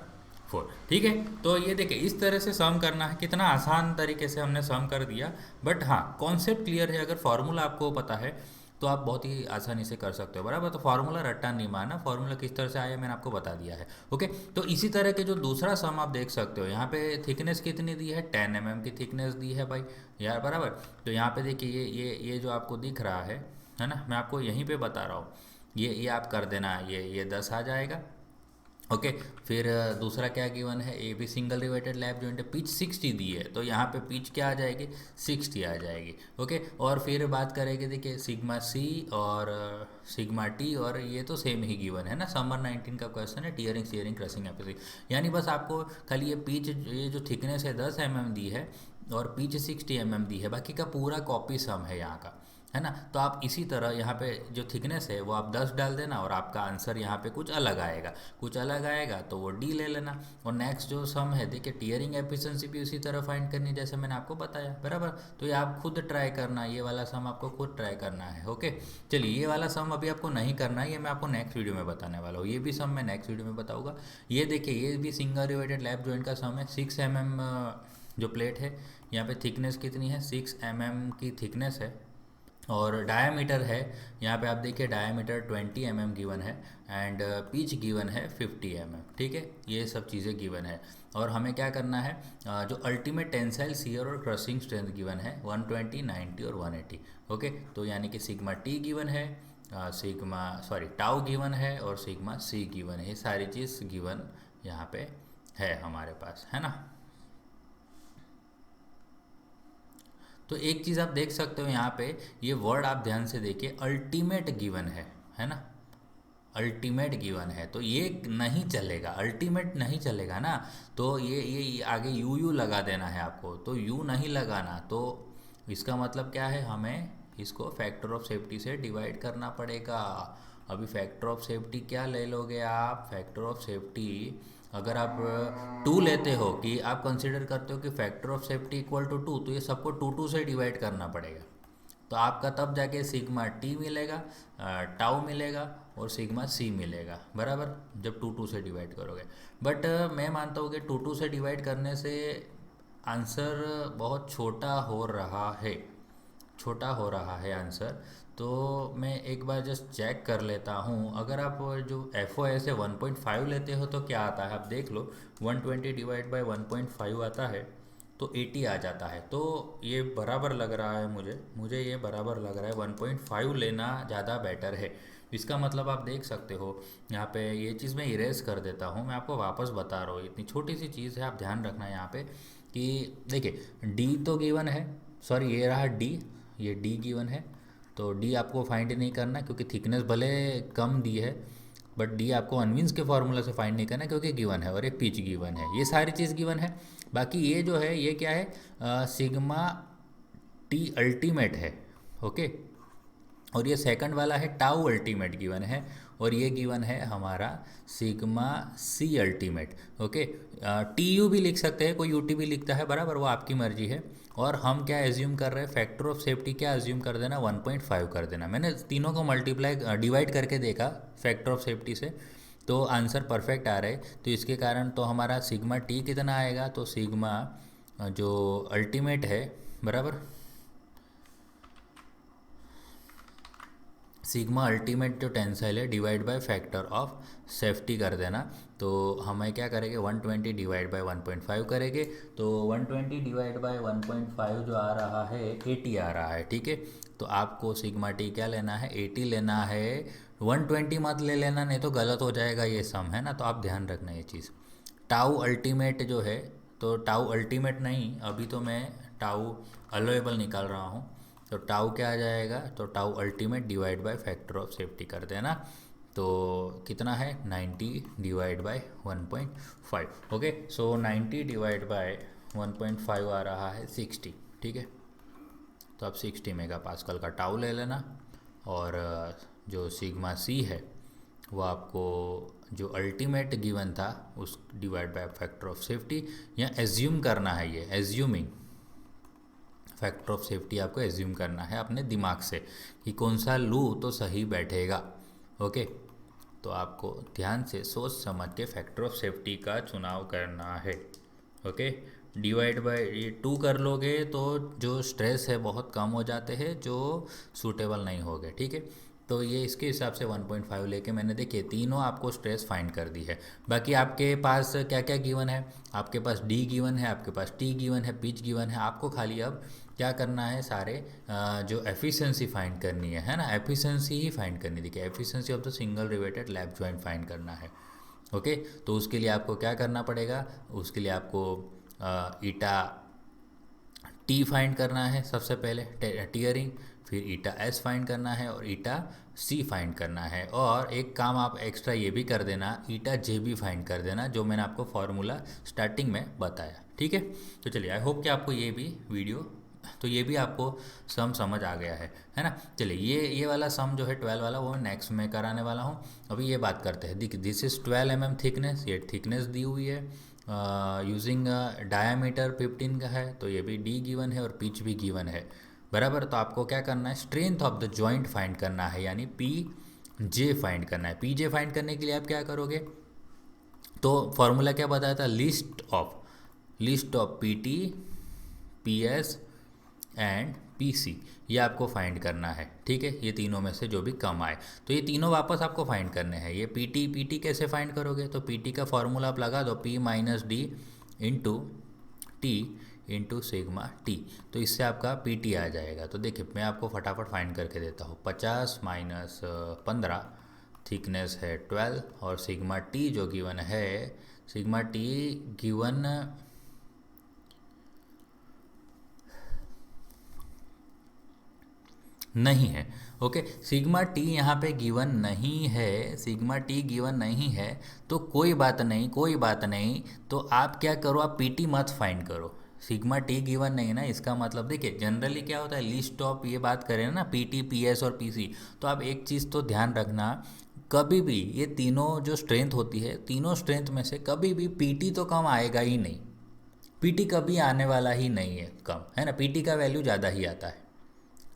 4। ठीक है, तो ये देखिए इस तरह से सम करना है, कितना आसान तरीके से हमने सम कर दिया। बट हाँ, कॉन्सेप्ट क्लियर है, अगर फार्मूला आपको पता है तो आप बहुत ही आसानी से कर सकते हो, बराबर। तो फार्मूला रट्टा नहीं मारना, फार्मूला किस तरह से आया मैंने आपको बता दिया है। ओके, तो इसी तरह के जो दूसरा सम आप देख सकते हो, यहाँ पे थिकनेस कितनी दी है? 10 mm की थिकनेस दी है भाई यार, बराबर। तो यहाँ पे देखिए ये जो आपको दिख रहा है ना, मैं आपको यहीं पे बता रहा हूँ, ये आप कर देना, ये 10 आ जाएगा। ओके, फिर दूसरा क्या गिवन है? ए भी सिंगल रिवेटेड लैप जॉइंट है, पिच 60 दी है, तो यहाँ पे पिच क्या आ जाएगी? 60 आ जाएगी। ओके, और फिर बात करेंगे, देखिए सिग्मा सी और सिग्मा टी, और ये तो सेम ही गिवन है ना, समर 19 का क्वेश्चन है, टीयरिंग, शीयरिंग, क्रशिंग एफिशिएंसी। यानी बस आपको खाली ये पिच, ये जो थिकनेस है 10 mm दी है और पिच 60 mm दी है, बाकी का पूरा कॉपी सम है यहाँ का, है ना। तो आप इसी तरह यहाँ पे जो थिकनेस है वो आप 10 डाल देना, और आपका आंसर यहाँ पे कुछ अलग आएगा, कुछ अलग आएगा तो वो डी ले लेना। और नेक्स्ट जो सम है, देखिए टीयरिंग एफिशिएंसी भी उसी तरह फाइंड करनी जैसे मैंने आपको बताया, बराबर। तो ये आप खुद ट्राई करना, ये वाला सम आपको खुद ट्राई करना है। ओके, चलिए, ये वाला सम अभी आपको नहीं करना है, ये मैं आपको नेक्स्ट वीडियो में बताने वाला हूँ, ये भी सम मैं नेक्स्ट वीडियो में बताऊँगा। ये देखिए, ये भी सिंगल रिवेटेड लैप जॉइंट का सम है, 6 mm जो प्लेट है, यहाँ पे थिकनेस कितनी है? 6 mm की थिकनेस है, और डायामीटर है यहाँ पे आप देखिए, डायामीटर 20 mm गिवन है, एंड पिच गिवन है 50 mm। ठीक है, ये सब चीज़ें गिवन है। और हमें क्या करना है, जो अल्टीमेट टेंसाइल शियर और क्रशिंग स्ट्रेंथ गिवन है 120, 90 और 180। ओके, तो यानी कि सिग्मा टी गिवन है, टाउ गिवन है, और सिग्मा सी गिवन है, ये सारी चीज़ गिवन यहाँ पे है हमारे पास, है ना। तो एक चीज़ आप देख सकते हो यहाँ पे, ये वर्ड आप ध्यान से देखिए, अल्टीमेट गिवन है ना, अल्टीमेट गिवन है, तो ये नहीं चलेगा, अल्टीमेट नहीं चलेगा ना। तो ये आगे यू लगा देना है आपको, तो यू नहीं लगाना, तो इसका मतलब क्या है, हमें इसको फैक्टर ऑफ सेफ्टी से डिवाइड करना पड़ेगा। अभी फैक्टर ऑफ सेफ्टी क्या ले लोगे आप? फैक्टर ऑफ सेफ्टी अगर आप 2 लेते हो, कि आप कंसिडर करते हो कि factor of safety equal to 2, तो ये सबको 2 से डिवाइड करना पड़ेगा। तो आपका तब जाके सिग्मा टी मिलेगा, टाउ मिलेगा, और सिग्मा सी मिलेगा, बराबर, जब 2 से डिवाइड करोगे। बट मैं मानता हूँ कि 2 से डिवाइड करने से आंसर बहुत छोटा हो रहा है, छोटा हो रहा है आंसर। तो मैं एक बार जस्ट चेक कर लेता हूँ, अगर आप जो एफ ओ एस है 1.5 लेते हो तो क्या आता है आप देख लो, 120 डिवाइड बाई 1.5 आता है, तो 80 आ जाता है। तो ये बराबर लग रहा है मुझे ये बराबर लग रहा है, 1.5 लेना ज़्यादा बेटर है। इसका मतलब आप देख सकते हो यहाँ पे, ये चीज़ मैं इरेज कर देता हूँ, मैं आपको वापस बता रहा हूँ, इतनी छोटी सी चीज़ है, आप ध्यान रखना यहाँ पे कि देखिए डी तो गिवन है, सॉरी ये रहा डी, ये डी गिवन है, तो डी आपको फाइंड नहीं करना क्योंकि थिकनेस भले कम दी है, बट डी आपको अनविन्स के फार्मूला से फाइंड नहीं करना क्योंकि गिवन है, और एक पिच गिवन है, ये सारी चीज़ गिवन है। बाकी ये जो है ये क्या है, सिग्मा टी अल्टीमेट है, ओके। और ये सेकंड वाला है टाउ अल्टीमेट गिवन है, और ये गिवन है हमारा sigma C ultimate, okay. T U भी लिख सकते हैं, कोई यू टी भी लिखता है, बराबर, वो आपकी मर्जी है। और हम क्या एज्यूम कर रहे हैं, फैक्टर ऑफ सेफ्टी क्या एज्यूम कर देना, 1.5 कर देना। मैंने तीनों को मल्टीप्लाई डिवाइड करके देखा फैक्टर ऑफ सेफ्टी से, तो आंसर परफेक्ट आ रहे। तो इसके कारण तो हमारा सिग्मा टी कितना आएगा, तो सिग्मा जो अल्टीमेट है, बराबर, सिग्मा अल्टीमेट जो टेंसाइल है divide by factor of safety कर देना। तो हमें क्या करेंगे, 120 डिवाइड बाय 1.5 करेंगे, तो 120 डिवाइड बाय 1.5 जो आ रहा है 80 आ रहा है, ठीक है। तो आपको सिग्मा टी क्या लेना है, 80 लेना है, 120 मत ले लेना, नहीं तो गलत हो जाएगा ये सम, है ना। तो आप ध्यान रखना ये चीज़। टाउ अल्टीमेट जो है, तो टाउ अल्टीमेट नहीं, अभी तो मैं टाउ अलोएबल निकाल रहा हूँ, तो टाउ क्या आ जाएगा, तो tau ultimate divide by factor of safety कर देना। तो कितना है, 90 divide by 1.5, okay. So 90 divide by 1.5 आ रहा है 60, ठीक है। तो अब 60 मेगा पास्कल का टाउ ले लेना, और जो सिग्मा सी है वो आपको जो अल्टीमेट गिवन था उस divide by factor of safety, या एज्यूम करना है, ये एज्यूमिंग फैक्टर ऑफ सेफ्टी आपको एज्यूम करना है अपने दिमाग से कि कौन सा लूँ तो सही बैठेगा, ओके। तो आपको ध्यान से सोच समझ के फैक्टर ऑफ सेफ्टी का चुनाव करना है, ओके। डिवाइड बाय ये 2 कर लोगे तो जो स्ट्रेस है बहुत कम हो जाते हैं जो सूटेबल नहीं हो गए, ठीक है। तो ये इसके हिसाब से 1.5 लेके मैंने देखिए तीनों आपको स्ट्रेस फाइंड कर दी है। बाकी आपके पास क्या क्या गिवन है, आपके पास डी गिवन है, आपके पास टी गिवन है, पिच गिवन है। आपको खाली अब क्या करना है, सारे जो एफिशिएंसी फाइंड करनी है ना, एफिशिएंसी ही फाइंड करनी। देखिए efficiency of the single riveted lap joint find करना है, ओके। तो उसके लिए आपको क्या करना पड़ेगा, उसके लिए आपको ईटा टी फाइंड करना है सबसे पहले, टीयरिंग, फिर ईटा एस फाइंड करना है, और ईटा सी फाइंड करना है। और एक काम आप एक्स्ट्रा ये भी कर देना, ईटा जे भी फाइंड कर देना, जो मैंने आपको फार्मूला स्टार्टिंग में बताया, ठीक है। तो चलिए आई होप कि आपको ये भी वीडियो, तो ये भी आपको सम समझ आ गया है ना। चलिए ये वाला सम जो है 12 वाला वो नेक्स्ट में कराने वाला हूँ। अभी ये बात करते हैं, देखिए दिस इज़ 12 mm थिकनेस, ये थिकनेस दी हुई है, यूजिंग डायामीटर 15 का है, तो ये भी डी गिवन है और पिच भी गिवन है, बराबर। तो आपको क्या करना है, strength of the joint find करना है, यानी पी जे फाइंड करना है। पी जे फाइंड करने के लिए आप क्या करोगे, तो फॉर्मूला क्या बताया था, least of P T, P S and P C, ये आपको फाइंड करना है, ठीक है। ये तीनों में से जो भी कम आए, तो ये तीनों वापस आपको फाइंड करने हैं। ये पी टी कैसे फाइंड करोगे, तो पी टी का फॉर्मूला आप लगा दो, P minus D into T into sigma T, तो इससे आपका पी टी आ जाएगा। तो देखिए मैं आपको फटाफट फाइंड करके देता हूँ, 50 माइनस 15, थिकनेस है 12, और सिग्मा टी जो गिवन है, सिग्मा टी गिवन नहीं है, ओके। सिग्मा टी यहाँ पे गिवन नहीं है, सिग्मा टी गिवन नहीं है, तो कोई बात नहीं, कोई बात नहीं। तो आप क्या करो, आप पी टी मत फाइंड करो, सिग्मा टी गिवन नहीं है ना, इसका मतलब देखिए जनरली क्या होता है, लिस्ट ऑफ ये बात करें ना, पी टी, पी एस और पी सी, तो आप एक चीज़ तो ध्यान रखना, कभी भी ये तीनों जो स्ट्रेंथ होती है, तीनों स्ट्रेंथ में से कभी भी पी टी तो कम आएगा ही नहीं, पी टी कभी आने वाला ही नहीं है कम, है ना। पी टी का वैल्यू ज़्यादा ही आता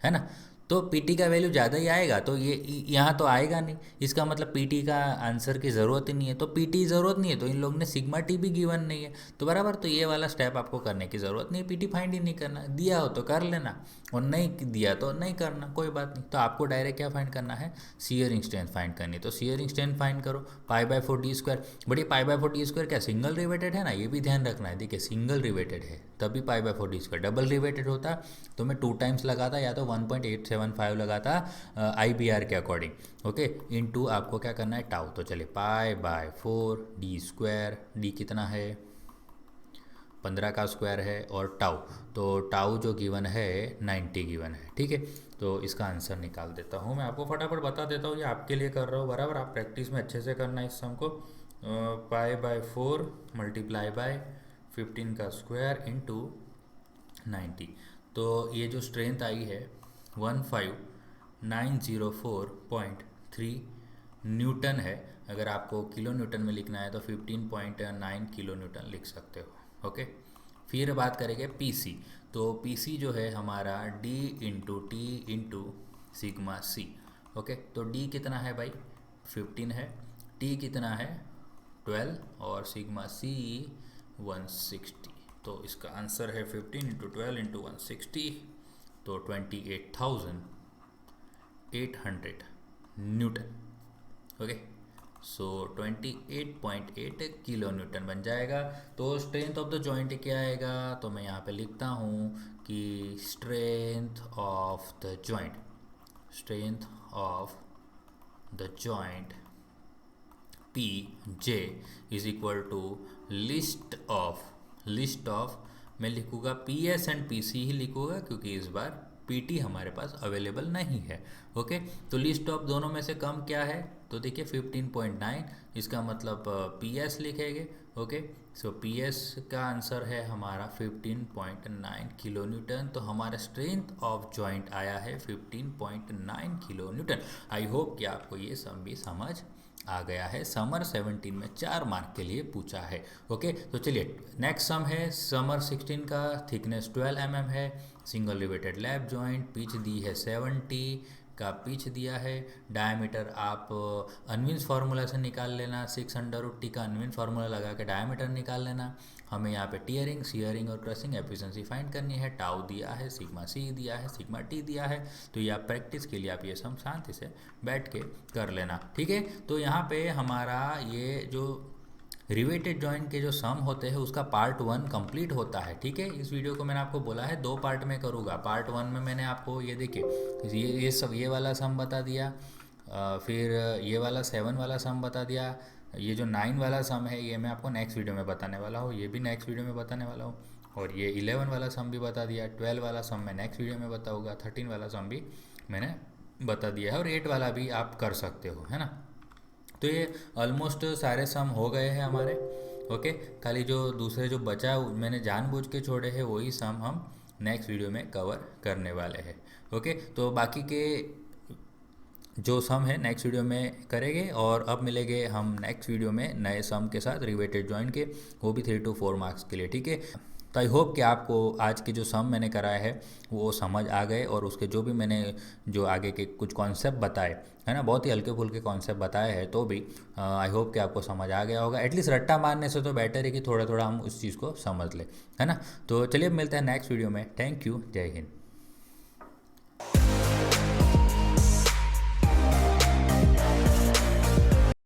है ना। तो पीटी का वैल्यू ज़्यादा ही आएगा, तो ये यहाँ तो आएगा नहीं, इसका मतलब पीटी का आंसर की ज़रूरत ही नहीं है। तो पीटी ज़रूरत नहीं है, तो इन लोगों ने सिग्मा टी भी गिवन नहीं है, तो बराबर। तो ये वाला स्टेप आपको करने की ज़रूरत नहीं है, पीटी फाइंड ही नहीं करना, दिया हो तो कर लेना और नहीं दिया तो नहीं करना, कोई बात नहीं। तो आपको डायरेक्ट क्या फाइंड करना है, शियरिंग स्ट्रेंथ फाइंड करनी है। तो शियरिंग स्ट्रेंथ फाइंड करो, π/4 डी स्क्वायर। बड़ी π/4 डी स्क्वायर क्या सिंगल रिवेटेड है ना, ये भी ध्यान रखना है। देखिए सिंगल रिवेटेड है तभी π/4 डी स्क्वायर, डबल रिवेटेड होता तो मैं 2 टाइम्स लगाता, या तो 1.875 लगाता IBR के अकॉर्डिंग, ओके। इनटू आपको क्या करना है, टाउ। तो चलिए π/4 डी स्क्वायर, डी कितना है 15 का स्क्वायर है और टाउ, तो टाउ जो गिवन है 90 गिवन है, ठीक है। तो इसका आंसर निकाल देता हूँ, मैं आपको फटाफट बता देता हूँ, ये आपके लिए कर रहा हूँ बराबर, आप प्रैक्टिस में अच्छे से करना इस सम को। π/4 मल्टीप्लाई बाय 15 का स्क्वायर इंटू 90। तो ये जो स्ट्रेंथ आई है 15904.3 न्यूटन है। अगर आपको किलो न्यूटन में लिखना है तो 15.9 किलो न्यूटन लिख सकते हो, ओके। फिर बात करेंगे पीसी। तो पीसी जो है हमारा D into T into sigma सी, ओके। तो डी कितना है भाई 15 है, टी कितना है 12 और सिग्मा सी 160। तो इसका आंसर है 15 इंटू 12 इंटू 160, तो 28,800 न्यूटन, ओके। सो 28.8 किलो न्यूटन बन जाएगा। तो स्ट्रेंथ ऑफ द जॉइंट क्या आएगा, तो मैं यहाँ पे लिखता हूँ कि strength of the joint, strength of the joint P J is equal to least of मैं लिखूँगा P S and P C ही लिखूँगा, क्योंकि इस बार पी टी हमारे पास अवेलेबल नहीं है, ओके। तो लिस्ट ऑफ दोनों में से कम क्या है, तो देखिए 15.9, इसका मतलब पी एस लिखेंगे, ओके। सो पी एस का आंसर है हमारा 15.9 किलो न्यूटन। तो हमारा स्ट्रेंथ ऑफ जॉइंट आया है 15.9 किलो न्यूटन। आई होप कि आपको ये सब भी समझ आ गया है। समर 17 में 4 मार्क के लिए पूछा है, ओके। तो चलिए नेक्स्ट सम है समर 16 का। थिकनेस 12 mm है, single riveted lap joint, pitch दी है 70 का पिच दिया है। डायमीटर आप अनविन्स फार्मूला से निकाल लेना, 6√t का अनविन फार्मूला लगा के डायमीटर निकाल लेना। हमें यहाँ पे टीयरिंग, शियरिंग और क्रशिंग एफिशिएंसी फाइंड करनी है। टाउ दिया है, सिग्मा सी दिया है, सिग्मा टी दिया है। तो ये आप प्रैक्टिस के लिए आप ये सम शांति से बैठ के कर लेना, ठीक है। तो यहाँ पे हमारा ये जो रिवेटेड जॉइंट के जो सम होते हैं उसका पार्ट 1 कंप्लीट होता है, ठीक है। इस वीडियो को मैंने आपको बोला है 2 पार्ट में करूँगा। पार्ट 1 में मैंने आपको ये देखिए ये सब ये वाला सम बता दिया, फिर ये वाला 7 वाला सम बता दिया, ये जो 9 वाला सम है ये मैं आपको नेक्स्ट वीडियो में बताने वाला हूँ, ये भी नेक्स्ट वीडियो में बताने वाला हूँ। और ये 11 वाला सम भी बता दिया, 12 वाला सम मैं नेक्स्ट वीडियो में बताऊँगा, 13 वाला सम भी मैंने बता दिया है, और 8 वाला भी आप कर सकते हो, है ना। तो ये ऑलमोस्ट सारे सम हो गए हैं हमारे, ओके। खाली जो दूसरे जो बचा मैंने जानबूझ के छोड़े हैं वही सम हम नेक्स्ट वीडियो में कवर करने वाले हैं, ओके। तो बाकी के जो सम है नेक्स्ट वीडियो में करेंगे, और अब मिलेंगे हम नेक्स्ट वीडियो में नए सम के साथ रिवेटेड जॉइंट के, वो भी 3 to 4 मार्क्स के लिए, ठीक है। तो आई होप कि आपको आज के जो सम मैंने कराया है वो समझ आ गए, और उसके जो भी मैंने जो आगे के कुछ कॉन्सेप्ट बताए है ना, बहुत ही हल्के फुल्के कॉन्सेप्ट बताए हैं, तो भी आई होप कि आपको समझ आ गया होगा। एटलीस्ट रट्टा मारने से तो बेटर है कि थोड़ा थोड़ा हम उस चीज़ को समझ लें, है ना। तो चलिए मिलते हैं नेक्स्ट वीडियो में। थैंक यू, जय हिंद।